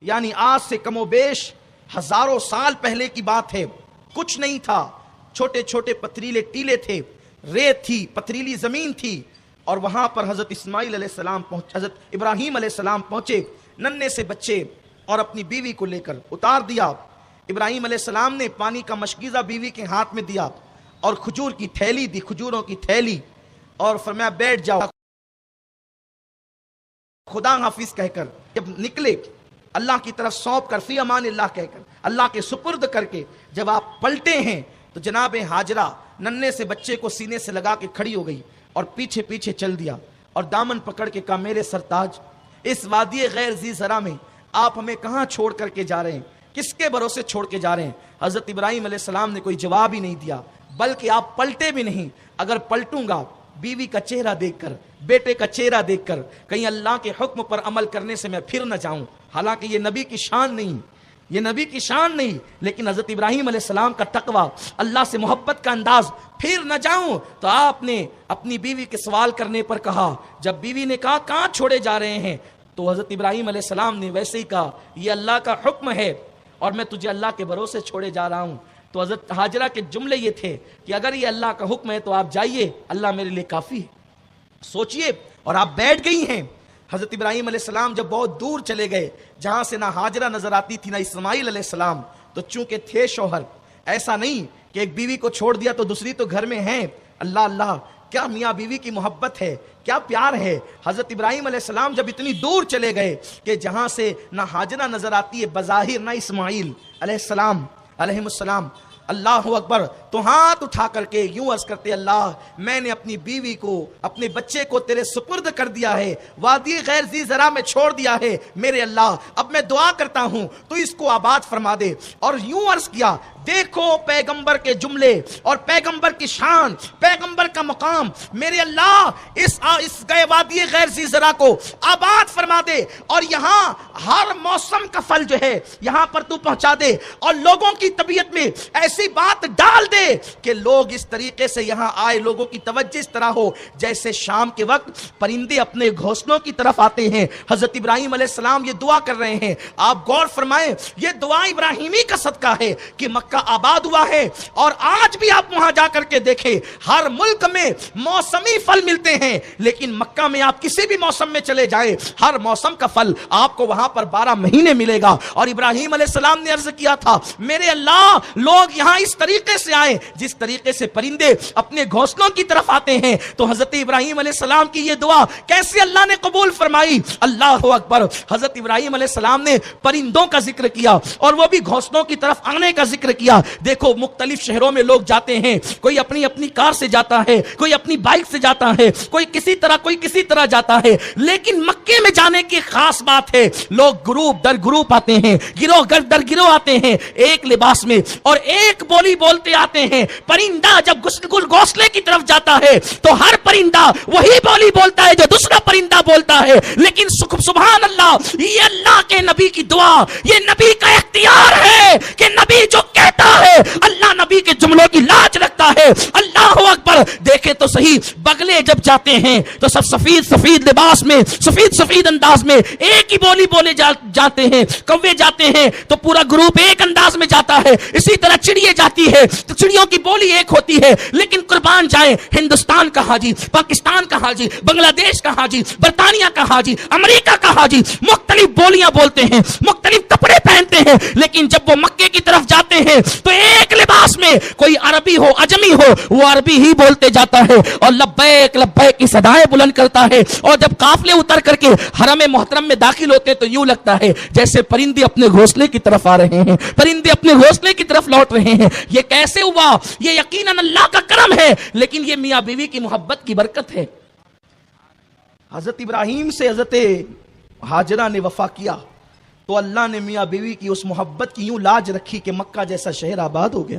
یعنی آج سے کم و بیش ہزاروں سال پہلے کی بات ہے. کچھ نہیں تھا، چھوٹے چھوٹے پتھریلے ٹیلے تھے، ریت تھی، پتھریلی زمین تھی، اور وہاں پر حضرت اسماعیل علیہ السلام حضرت ابراہیم علیہ السلام پہنچے ننھے سے بچے اور اپنی بیوی کو لے کر اتار دیا. ابراہیم علیہ السلام نے پانی کا مشکیزہ بیوی کے ہاتھ میں دیا اور کھجور کی تھیلی دی، کھجوروں کی تھیلی، اور فرمایا بیٹھ جاؤ. خدا حافظ کہہ کر جب نکلے، اللہ کی طرف سونپ کر، فی امان اللہ کہہ کر، اللہ کے سپرد کر کے جب آپ پلٹے ہیں تو جناب ہاجرہ ننھے سے بچے کو سینے سے لگا کے کھڑی ہو گئی اور پیچھے پیچھے چل دیا اور دامن پکڑ کے کہا میرے سرتاج، اس وادی غیر ذی زرع میں آپ ہمیں کہاں چھوڑ کر کے جا رہے ہیں؟ کس کے بھروسے چھوڑ کے جا رہے ہیں؟ حضرت ابراہیم علیہ السلام نے کوئی جواب ہی نہیں دیا، بلکہ آپ پلٹے بھی نہیں. اگر پلٹوں گا بیوی کا چہرہ دیکھ کر، بیٹے کا چہرہ دیکھ کر، کہیں اللہ کے حکم پر عمل کرنے سے میں پھر نہ جاؤں. حالانکہ یہ نبی کی شان نہیں، یہ نبی کی شان نہیں، لیکن حضرت ابراہیم علیہ السلام کا تقویٰ، اللہ سے محبت کا انداز، پھر نہ جاؤں. تو آپ نے اپنی بیوی کے سوال کرنے پر کہا، جب بیوی نے کہا کہاں چھوڑے جا رہے ہیں، تو حضرت ابراہیم علیہ السلام نے ویسے ہی کہا یہ اللہ کا حکم ہے اور میں تجھے اللہ کے بھروسے چھوڑے جا رہا ہوں. تو حضرت ہاجرہ کے جملے یہ تھے کہ اگر یہ اللہ کا حکم ہے تو آپ جائیے، اللہ میرے لیے کافی ہے. سوچئے، اور آپ بیٹھ گئی ہیں. حضرت ابراہیم علیہ السلام جب بہت دور چلے گئے، جہاں سے نہ ہاجرہ نظر آتی تھی نہ اسماعیل علیہ السلام، تو چونکہ تھے شوہر، ایسا نہیں کہ ایک بیوی کو چھوڑ دیا تو دوسری تو گھر میں ہیں. اللہ اللہ، کیا میاں بیوی کی محبت ہے، کیا پیار ہے. حضرت ابراہیم علیہ السلام جب اتنی دور چلے گئے کہ جہاں سے نہ ہاجرہ نظر آتی ہے بظاہر، نہ اسماعیل علیہ السلام علیہ السلام، اللہ اکبر، تو ہاتھ اٹھا کر کے یوں عرض کرتے، اللہ میں نے اپنی بیوی کو، اپنے بچے کو تیرے سپرد کر دیا ہے، وادی غیر ذی زرع میں چھوڑ دیا ہے. میرے اللہ اب میں دعا کرتا ہوں تو اس کو آباد فرما دے. اور یوں عرض کیا، دیکھو پیغمبر کے جملے اور پیغمبر کی شان، پیغمبر کا مقام. میرے اللہ اس گئے وادی غیر ذی زرع کو آباد فرما دے، اور یہاں ہر موسم کا پھل جو ہے یہاں پر تو پہنچا دے، اور لوگوں کی طبیعت میں ایسی بات ڈال دے کہ لوگ اس طریقے سے یہاں آئے، لوگوں کی توجہ اس طرح ہو جیسے شام کے وقت پرندے اپنے گھونسلوں کی طرف آتے ہیں. حضرت ابراہیم علیہ السلام یہ دعا کر رہے ہیں. آپ غور فرمائیں، یہ دعا ابراہیمی کا صدقہ ہے کہ مکہ آباد ہوا ہے. اور آج بھی آپ وہاں جا کر کے دیکھیں، ہر ملک میں موسمی پھل ملتے ہیں، لیکن مکہ میں آپ کسی بھی موسم میں چلے جائیں، ہر موسم کا پھل آپ کو وہاں پر 12 مہینے ملے گا. اور ابراہیم علیہ السلام نے عرض کیا تھا، میرے اللہ لوگ یہاں اس طریقے سے آئے جس طریقے سے پرندے اپنے گھونسلوں کی طرف آتے ہیں. تو حضرت ابراہیم علیہ السلام کی یہ دعا کیسے اللہ نے قبول فرمائی؟ اللہ اکبر. حضرت ابراہیم علیہ السلام نے پرندوں کا ذکر کیا اور وہ بھی گھونسلوں کی طرف آنے کا ذکر کیا. دیکھو مختلف شہروں میں لوگ جاتے ہیں، کوئی اپنی اپنی کار سے جاتا ہے، کوئی اپنی بائک سے جاتا ہے، کوئی کسی طرح جاتا ہے، لیکن مکے میں جانے کی خاص بات ہے، لوگ گروپ در گروپ آتے ہیں، گروہ در گروہ آتے ہیں، ایک لباس میں اور ایک بولی بولتے آتے ہیں. پرندہ جب گھونسلے کی طرف جاتا ہے تو ہر پرندہ وہی بولی بولتا ہے جو دوسرا پرندہ بولتا ہے. لیکن سبحان اللہ، یہ اللہ کے نبی کی دعا، یہ نبی کا اختیار ہے کہ نبی جو کہتا ہے اللہ نبی کے جملوں کی لاج رکھتا ہے. اللہ اکبر. دیکھیں تو صحیح، بگلے جب جاتے ہیں تو سب سفید لباس میں، سفید انداز میں ایک ہی بولی بولے جاتے ہیں. کوے جاتے ہیں تو پورا گروپ ایک انداز میں جاتا ہے. اسی طرح چڑیے جاتی ہے تو چڑیوں کی بولی ایک ہوتی ہے. لیکن قربان جائیں، ہندوستان کا حاجی، پاکستان کا حاجی، بنگلہ دیش کا حاجی، برطانیہ کا حاجی، امریکہ کا حاجی مختلف بولیاں بولتے ہیں، مختلف کپڑے پہنتے ہیں، لیکن جب وہ مکے کی طرف جاتے ہیں تو ایک لباس میں، کوئی عربی ہو عجمی ہو، وہ عربی ہی بولتے جاتا ہے اور لبیک لبیک کی صدائیں بلند کرتا ہے. اور جب قافلے اتر کر کے حرم محترم میں داخل ہوتے تو یوں لگتا ہے جیسے پرندے اپنے گھونسلے کی طرف آ رہے ہیں، پرندے اپنے گھونسلے کی طرف لوٹ رہے ہیں. یہ کیسے ہوا؟ یہ یقیناً اللہ کا کرم ہے، لیکن یہ میاں بیوی کی محبت کی برکت ہے. حضرت ابراہیم سے حضرت ہاجرہ نے وفا کیا تو اللہ نے میاں بیوی کی اس محبت کی یوں لاج رکھی کہ مکہ جیسا شہر آباد ہو گیا،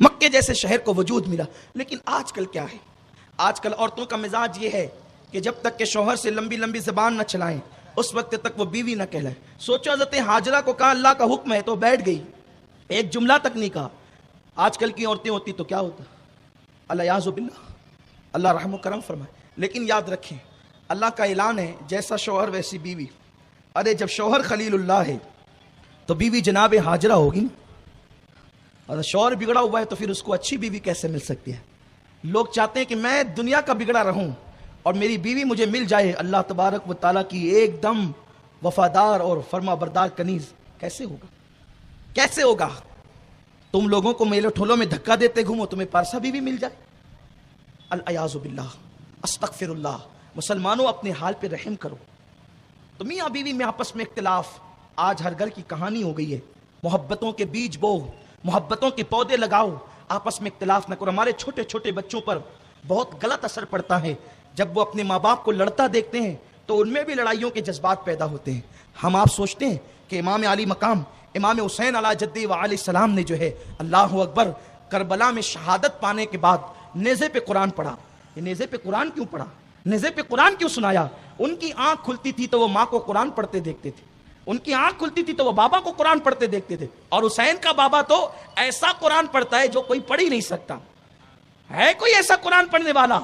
مکے جیسے شہر کو وجود ملا. لیکن آج کل کیا ہے؟ آج کل عورتوں کا مزاج یہ ہے کہ جب تک کہ شوہر سے لمبی لمبی زبان نہ چلائیں اس وقت تک وہ بیوی نہ کہلائے. سوچو حضرت ہاجرہ کو کہا اللہ کا حکم ہے تو بیٹھ گئی، ایک جملہ تک نہیں کہا. آج کل کی عورتیں ہوتی تو کیا ہوتا؟ اللہ یعوذ باللہ، اللہ رحم و کرم فرمائے. لیکن یاد رکھیں اللہ کا اعلان ہے جیسا شوہر ویسی بیوی. ارے جب شوہر خلیل اللہ ہے تو بیوی جناب حاجرہ ہوگی نا. اور شوہر بگڑا ہوا ہے تو پھر اس کو اچھی بیوی کیسے مل سکتی ہے؟ لوگ چاہتے ہیں کہ میں دنیا کا بگڑا رہوں اور میری بیوی مجھے مل جائے اللہ تبارک و تعالیٰ کی ایک دم وفادار اور فرما بردار کنیز. کیسے ہوگا؟ کیسے ہوگا؟ تم لوگوں کو میلے ٹھولوں میں دھکا دیتے گھومو تمہیں پارسا بیوی مل جائے. العیاذ باللہ، استغفر اللہ. مسلمانوں اپنے حال پہ رحم کرو. تو میاں بیوی میں آپس میں اختلاف آج ہر گھر کی کہانی ہو گئی ہے. محبتوں کے بیج بو، محبتوں کے پودے لگاؤ، آپس میں اختلاف نہ کرو. ہمارے چھوٹے چھوٹے بچوں پر بہت غلط اثر پڑتا ہے جب وہ اپنے ماں باپ کو لڑتا دیکھتے ہیں تو ان میں بھی لڑائیوں کے جذبات پیدا ہوتے ہیں. ہم آپ سوچتے ہیں کہ امام علی مقام امام حسین علیہ جدی و علیہ السلام نے جو ہے اللہ اکبر کربلا میں شہادت پانے کے بعد نیزے پہ قرآن پڑھا. یہ نیزے پہ قرآن کیوں پڑھا؟ نیزے پہ قرآن کیوں سنایا؟ ان کی آنکھ کھلتی تھی تو وہ ماں کو قرآن پڑھتے دیکھتے تھے، ان کی آنکھ کھلتی تھی تو وہ بابا کو قرآن پڑھتے دیکھتے تھے. اور حسین کا بابا تو ایسا قرآن پڑھتا ہے جو کوئی پڑھ ہی نہیں سکتا. ہے کوئی ایسا قرآن پڑھنے والا؟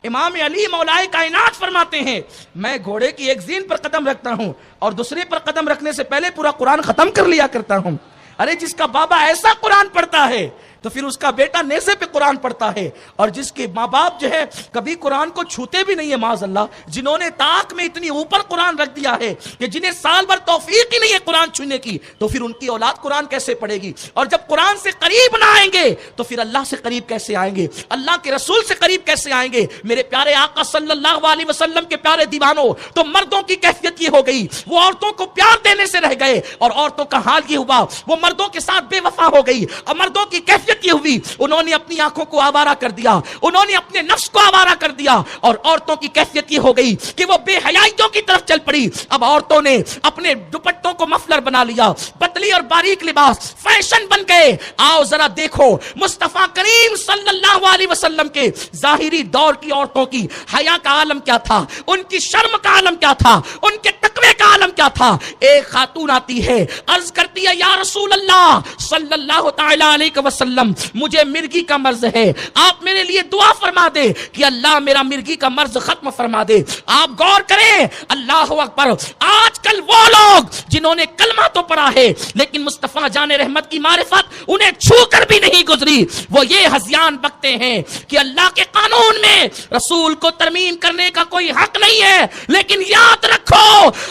امام علی مولائے کائنات فرماتے ہیں میں گھوڑے کی ایک زین پر قدم رکھتا ہوں اور دوسرے پر قدم رکھنے سے پہلے پورا قرآن ختم کر لیا کرتا ہوں. ارے جس کا بابا ایسا قرآن پڑھتا ہے تو پھر اس کا بیٹا نیزے پہ قرآن پڑھتا ہے. اور جس کے ماں باپ جو ہے کبھی قرآن کو چھوتے بھی نہیں ہے معاذ اللہ، جنہوں نے طاق میں اتنی اوپر قرآن رکھ دیا ہے کہ جنہیں سال بھر توفیق ہی نہیں ہے قرآن چھونے کی، تو پھر ان کی اولاد قرآن کیسے پڑھے گی؟ اور جب قرآن سے قریب نہ آئیں گے تو پھر اللہ سے قریب کیسے آئیں گے؟ اللہ کے رسول سے قریب کیسے آئیں گے؟ میرے پیارے آقا صلی اللہ علیہ وسلم کے پیارے دیوانوں، تو مردوں کی کیفیت یہ ہو گئی وہ عورتوں کو پیار دینے سے رہ گئے، اور عورتوں کا حال یہ ہوا وہ مردوں کے ساتھ بے وفا ہو گئی. اور مردوں کی کیفیت یہ ہوئی انہوں نے اپنی آنکھوں کو آوارہ کر دیا، انہوں نے اپنے نفس کو آوارہ کر دیا. اور عورتوں کی کیفیت یہ ہو گئی کہ وہ بے حیائیوں کی طرف چل پڑی. اب عورتوں نے اپنے دوپٹوں کو مفلر بنا لیا، پتلی اور باریک لباس فیشن بن گئے. آؤ ذرا دیکھو مصطفیٰ کریم صلی اللہ علیہ وسلم کے ظاہری دور کی عورتوں کی حیا کا عالم کیا تھا، ان کی شرم کا عالم کیا تھا، ان کے تقوی کا عالم کیا تھا. ایک خاتون آتی ہے عرض کرتی ہے یا رسول اللہ صلی اللہ تعالی علیہ وسلم مجھے مرگی کا مرض ہے، آپ میرے لیے دعا فرما دے کہ اللہ میرا مرگی کا مرض ختم فرما دے. آپ غور کریں اللہ اکبر، آج کل وہ لوگ جنہوں نے کلمہ تو پڑھا ہے لیکن مصطفیٰ جان رحمت کی معرفت انہیں چھو کر بھی نہیں گزری، وہ یہ ہذیان بکتے ہیں کہ اللہ کے قانون میں رسول کو ترمیم کرنے کا کوئی حق نہیں ہے. لیکن یاد رکھو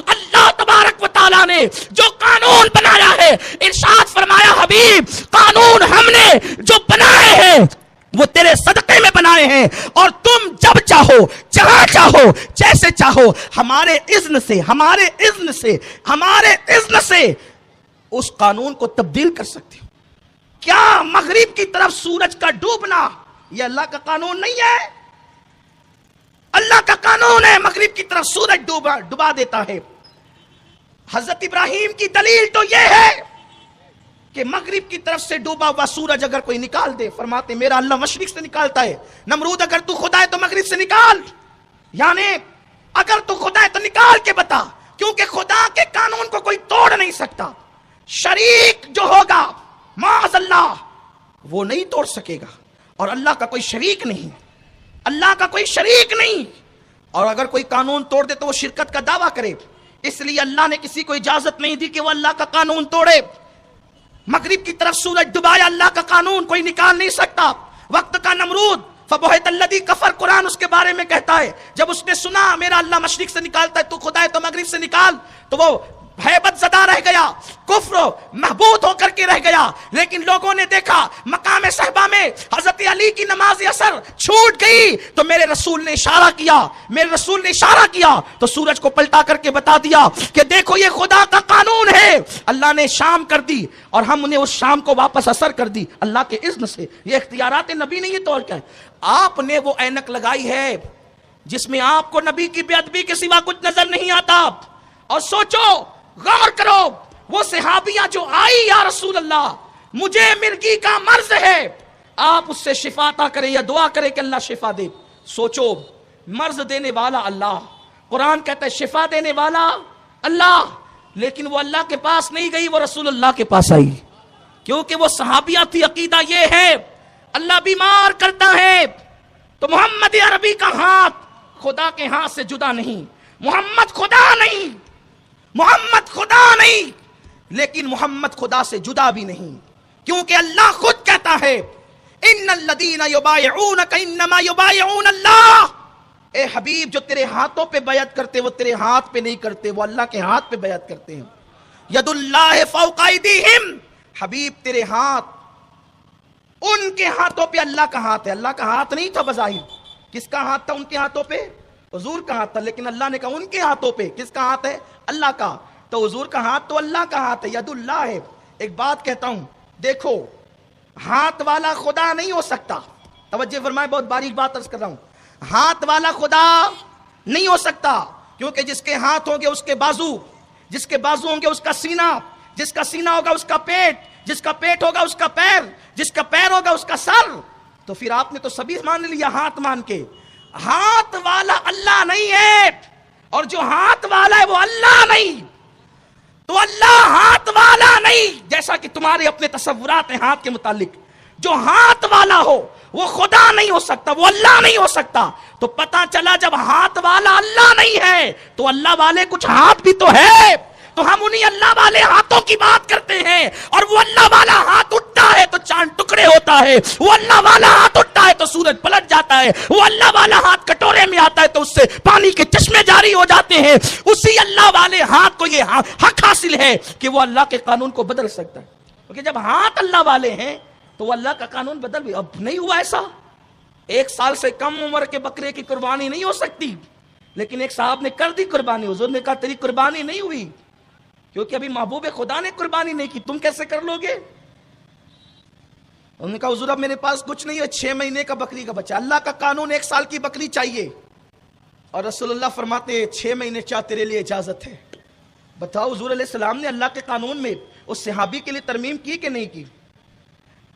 اللہ تبارک و تعالیٰ نے جو قانون بنایا ہے، ارشاد فرمایا حبیب قانون ہم نے جو بنائے ہیں وہ تیرے صدقے میں بنائے ہیں، اور تم جب چاہو جہاں چاہو جیسے چاہو ہمارے اذن سے اس قانون کو تبدیل کر سکتے ہو. کیا مغرب کی طرف سورج کا ڈوبنا یہ اللہ کا قانون نہیں ہے؟ اللہ کا قانون ہے مغرب کی طرف سورج ڈوبا دیتا ہے. حضرت ابراہیم کی دلیل تو یہ ہے کہ مغرب کی طرف سے ڈوبا ہوا سورج اگر کوئی نکال دے، فرماتے میرا اللہ مشرق سے نکالتا ہے. نمرود اگر تو خدا ہے تو مغرب سے نکال، یعنی اگر تو خدا ہے تو نکال کے بتا، کیونکہ خدا کے قانون کو کوئی توڑ نہیں سکتا. شریک جو ہوگا معاذ اللہ وہ نہیں توڑ سکے گا، اور اللہ کا کوئی شریک نہیں، اللہ کا کوئی شریک نہیں. اور اگر کوئی قانون توڑ دے تو وہ شرکت کا دعویٰ کرے. اس لیے اللہ نے کسی کو اجازت نہیں دی کہ وہ اللہ کا قانون توڑے. مغرب کی طرف سورج ڈبایا، اللہ کا قانون کوئی نکال نہیں سکتا. وقت کا نمرود فبہت الذی کفر، قرآن اس کے بارے میں کہتا ہے جب اس نے سنا میرا اللہ مشرق سے نکالتا ہے تو خدا ہے تو مغرب سے نکال، تو وہ ہیبت زدہ رہ گیا، کفر محبوط ہو کر کے رہ گیا. لیکن لوگوں نے دیکھا مقام صحبہ میں حضرت علی کی نماز اثر چھوٹ گئی تو میرے رسول نے اشارہ کیا تو سورج کو پلٹا کر کے بتا دیا کہ دیکھو یہ خدا کا قانون ہے. اللہ نے شام کر دی اور ہم نے اس شام کو واپس اثر کر دی اللہ کے اذن سے. یہ اختیارات نبی نہیں ہے. تو کیا آپ نے وہ اینک لگائی ہے جس میں آپ کو نبی کی بے ادبی کے سوا کچھ نظر نہیں آتا. اور سوچو، غور کرو، وہ صحابیہ جو آئی یا رسول اللہ مجھے مرگی کا مرض ہے، آپ اس سے شفا عطا کریں یا دعا کریں کہ اللہ شفا دے. سوچو، مرض دینے والا اللہ، قرآن کہتا ہے شفا دینے والا اللہ، لیکن وہ اللہ کے پاس نہیں گئی، وہ رسول اللہ کے پاس آئی کیونکہ وہ صحابیہ تھی. عقیدہ یہ ہے اللہ بیمار کرتا ہے تو محمد عربی کا ہاتھ خدا کے ہاتھ سے جدا نہیں. محمد خدا نہیں، لیکن محمد خدا سے جدا بھی نہیں، کیونکہ اللہ خود کہتا ہے ان الذین یبایعونک انما یبایعون اللہ، اے حبیب جو تیرے ہاتھوں پہ بیعت کرتے وہ تیرے ہاتھ پہ نہیں کرتے، وہ اللہ کے ہاتھ پہ بیعت کرتے ہیں۔ ید اللہ فوق ایدیہم، حبیب تیرے ہاتھ، ان کے ہاتھوں پہ اللہ کا ہاتھ ہے۔ اللہ کا ہاتھ نہیں تھا بظاہر، کس کا ہاتھ تھا ان کے ہاتھوں پہ؟ حضور کا ہاتھ تھا، لیکن اللہ نے کہا ان کے ہاتھوں پہ کس کا ہاتھ ہے؟ اللہ کا۔ تو حضور کا ہاتھ تو اللہ کا ہاتھ ہے، ید اللہ ہے۔ ایک بات کہتا ہوں، دیکھو ہاتھ والا خدا نہیں ہو سکتا، توجہ فرمائے، بہت باریک بات عرض کر رہا ہوں، ہاتھ والا خدا نہیں ہو سکتا، کیونکہ جس کے ہاتھ ہوں گے اس کے بازو، جس کے بازو ہوں گے اس کا سینہ، جس کا سینہ ہوگا اس کا پیٹ، جس کا پیٹ ہوگا اس کا پیر، جس کا پیر ہوگا اس کا سر۔ تو پھر آپ نے تو سبھی مان لیا ہاتھ مان کے، ہاتھ والا اللہ نہیں ہے، اور جو ہاتھ والا ہے وہ اللہ نہیں، تو اللہ ہاتھ والا نہیں، جیسا کہ تمہارے اپنے تصورات ہیں ہاتھ کے متعلق۔ جو ہاتھ والا ہو وہ خدا نہیں ہو سکتا، وہ اللہ نہیں ہو سکتا۔ تو پتا چلا جب ہاتھ والا اللہ نہیں ہے تو اللہ والے کچھ ہاتھ بھی تو ہے، تو ہم انہی اللہ والے ہاتھوں کی بات کرتے ہیں۔ اور وہ اللہ والا ہاتھ اٹھتا ہے تو چاند ٹکڑے ہوتا ہے، وہ اللہ والا ہاتھ اٹھتا ہے تو سورج پلٹ جاتا ہے، وہ اللہ والا ہاتھ کٹورے میں آتا ہے تو اس سے پانی کے چشمے جاری ہو جاتے ہیں۔ اسی اللہ والے ہاتھ کو یہ حق حاصل ہے کہ وہ اللہ کے قانون کو بدل سکتا ہے، کیونکہ جب ہاتھ اللہ والے ہیں تو وہ اللہ کا قانون بدل بھی۔ اب نہیں ہوا ایسا، 1 سال سے کم عمر کے بکرے کی قربانی نہیں ہو سکتی، لیکن ایک صاحب نے کر دی قربانی، حضور نے کہا تیری قربانی نہیں ہوئی، کیونکہ ابھی محبوب خدا نے قربانی نہیں کی، تم کیسے کر لو گے؟ انہوں نے کہا حضور اب میرے پاس کچھ نہیں ہے، 6 مہینے کا بکری کا بچہ، اللہ کا قانون 1 سال کی بکری چاہیے، اور رسول اللہ فرماتے ہیں 6 مہینے چاہ تیرے لیے اجازت ہے۔ بتاؤ حضور علیہ السلام نے اللہ کے قانون میں اس صحابی کے لیے ترمیم کی کہ نہیں کی؟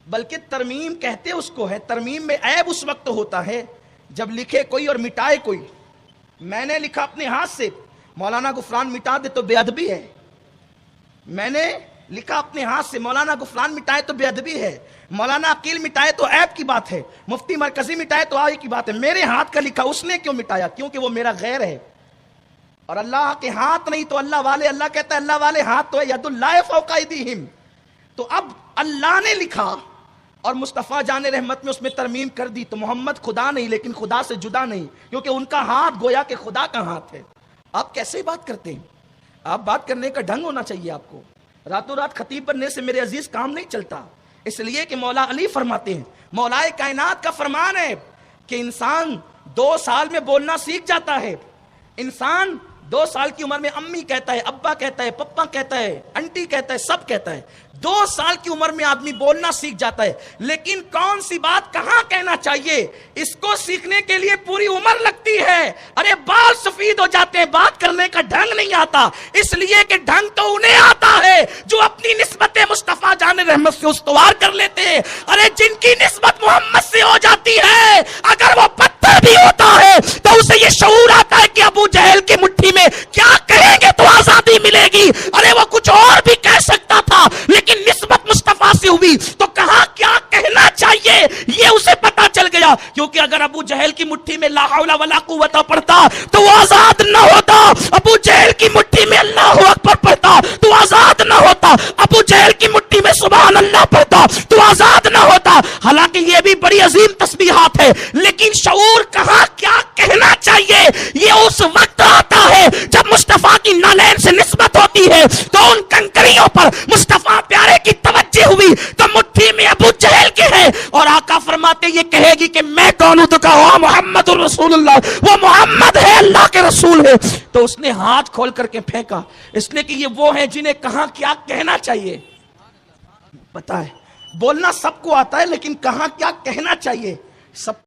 بلکہ ترمیم کہتے اس کو ہے، ترمیم میں عیب اس وقت ہوتا ہے جب لکھے کوئی اور مٹائے کوئی۔ میں نے لکھا اپنے ہاتھ سے، مولانا غفران مٹا دے تو بے ادبی ہے، میں نے لکھا اپنے ہاتھ سے، مولانا غفران مٹائے تو بے ادبی ہے، مولانا عقیل مٹائے تو عیب کی بات ہے، مفتی مرکزی مٹائے تو آئی کی بات ہے۔ میرے ہاتھ کا لکھا اس نے کیوں مٹایا؟ کیونکہ وہ میرا غیر ہے، اور اللہ کے ہاتھ نہیں تو اللہ والے، اللہ کہتا ہے اللہ والے ہاتھ تو ہے، ید اللہ فوق ایدیہم۔ تو اب اللہ نے لکھا اور مصطفیٰ جان رحمت میں اس میں ترمیم کر دی، تو محمد خدا نہیں لیکن خدا سے جدا نہیں، کیونکہ ان کا ہاتھ گویا کہ خدا کا ہاتھ ہے۔ آپ کیسے بات کرتے ہیں؟ آپ بات کرنے کا ڈھنگ ہونا چاہیے آپ کو، راتوں رات خطیب بننے سے میرے عزیز کام نہیں چلتا، اس لیے کہ مولا علی فرماتے ہیں، مولائے کائنات کا فرمان ہے کہ انسان 2 سال میں بولنا سیکھ جاتا ہے۔ انسان 2 سال کی عمر میں امی کہتا ہے، ابا کہتا ہے، پپا کہتا ہے، انٹی کہتا ہے، سب کہتا ہے۔ 2 سال کی عمر میں آدمی بولنا سیکھ جاتا ہے، لیکن کون سی بات کہاں کہنا چاہیے اس کو سیکھنے کے لیے پوری عمر لگتی ہے۔ ارے بال سفید ہو جاتے ہیں، بات کرنے کا ڈھنگ نہیں آتا، اس لیے کہ ڈھنگ تو انہیں آتا ہے جو اپنی نسبت مصطفیٰ جان رحمت سے استوار کر لیتے ہیں۔ ارے جن کی نسبت محمد سے ہو جاتی ہے، اگر وہ پتھر بھی ہوتا ہے تو اسے یہ شعور آتا ہے کہ ابو جہل کی مٹھی میں کیا کہیں گے تو آزادی ملے گی۔ ارے وہ کچھ اور بھی کہہ سکتا تھا، لیکن نسبت مصطفیٰ سے ہوئی تو کہاں کیا کہنا چاہیے یہ اسے پتا چل گیا، کیونکہ اگر ابو جہل کی مٹھی میں لا حول ولا قوت پڑھتا تو وہ آزاد نہ ہوتا، ابو جہل کی مٹھی میں اللہ اکبر پڑھتا تو آزاد نہ ہوتا، ابو جہل کی مٹھی میں سبحان اللہ پڑھتا تو آزاد نہ ہوتا۔ حالانکہ یہ بھی بڑی عظیم تسبیحات ہے، لیکن شعور کہاں کیا کہنا چاہیے یہ اس وقت آتا ہے جب مصطفیٰ کی نالین سے نسبت ہوتی ہے۔ تو ان کنکریوں پر مصطفیٰ پیارے کی توجہ ہوئی تو مٹھی میں ابو جہل کے ہیں، اور آقا فرماتے یہ کہے گی کہ میں کون ہوں، تو کہا محمد الرسول اللہ، وہ محمد ہے، اللہ کے رسول ہے۔ تو اس نے ہاتھ کھول کر کے پھینکا، اس لیے کہ یہ وہ ہیں جنہیں کہاں کیا کہنا چاہیے پتا ہے۔ بولنا سب کو آتا ہے لیکن کہاں کیا کہنا چاہیے سب